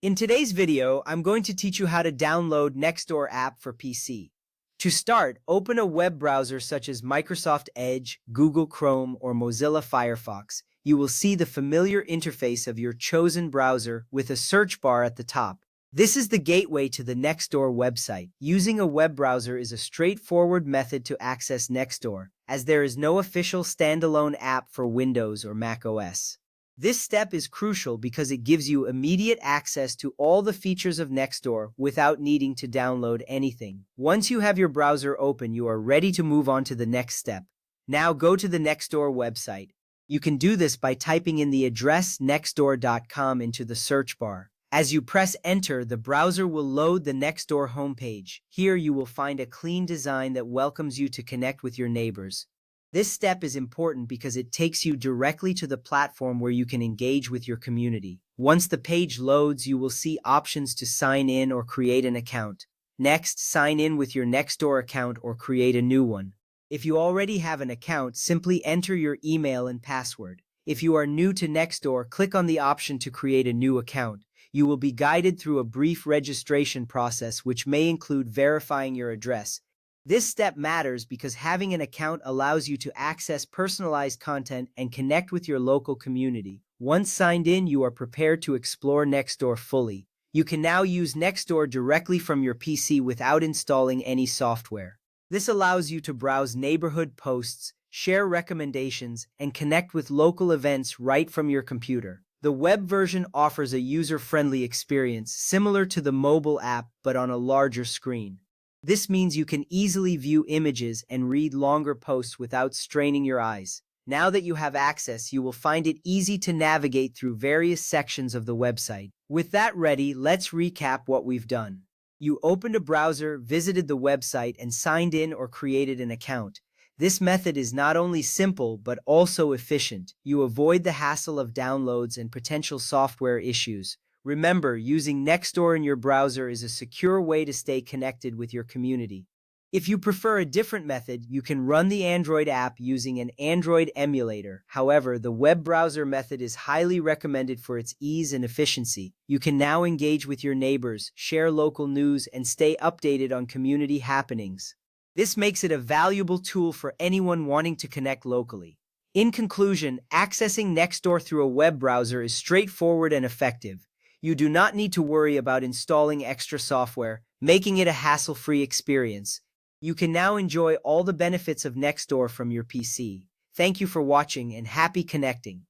In today's video, I'm going to teach you how to download Nextdoor app for PC. To start, open a web browser such as Microsoft Edge, Google Chrome, or Mozilla Firefox. You will see the familiar interface of your chosen browser with a search bar at the top. This is the gateway to the Nextdoor website. Using a web browser is a straightforward method to access Nextdoor, as there is no official standalone app for Windows or Mac OS. This step is crucial because it gives you immediate access to all the features of Nextdoor without needing to download anything. Once you have your browser open, you are ready to move on to the next step. Now go to the Nextdoor website. You can do this by typing in the address nextdoor.com into the search bar. As you press enter, the browser will load the Nextdoor homepage. Here you will find a clean design that welcomes you to connect with your neighbors. This step is important because it takes you directly to the platform where you can engage with your community. Once the page loads, you will see options to sign in or create an account. Next, sign in with your Nextdoor account or create a new one. If you already have an account, simply enter your email and password. If you are new to Nextdoor, click on the option to create a new account. You will be guided through a brief registration process which may include verifying your address. This step matters because having an account allows you to access personalized content and connect with your local community. Once signed in, you are prepared to explore Nextdoor fully. You can now use Nextdoor directly from your PC without installing any software. This allows you to browse neighborhood posts, share recommendations, and connect with local events right from your computer. The web version offers a user-friendly experience similar to the mobile app but on a larger screen. This means you can easily view images and read longer posts without straining your eyes. Now that you have access, you will find it easy to navigate through various sections of the website. With that ready, let's recap what we've done. You opened a browser, visited the website, and signed in or created an account. This method is not only simple but also efficient. You avoid the hassle of downloads and potential software issues. Remember, using Nextdoor in your browser is a secure way to stay connected with your community. If you prefer a different method, you can run the Android app using an Android emulator. However, the web browser method is highly recommended for its ease and efficiency. You can now engage with your neighbors, share local news, and stay updated on community happenings. This makes it a valuable tool for anyone wanting to connect locally. In conclusion, accessing Nextdoor through a web browser is straightforward and effective. You do not need to worry about installing extra software, making it a hassle-free experience. You can now enjoy all the benefits of Nextdoor from your PC. Thank you for watching and happy connecting.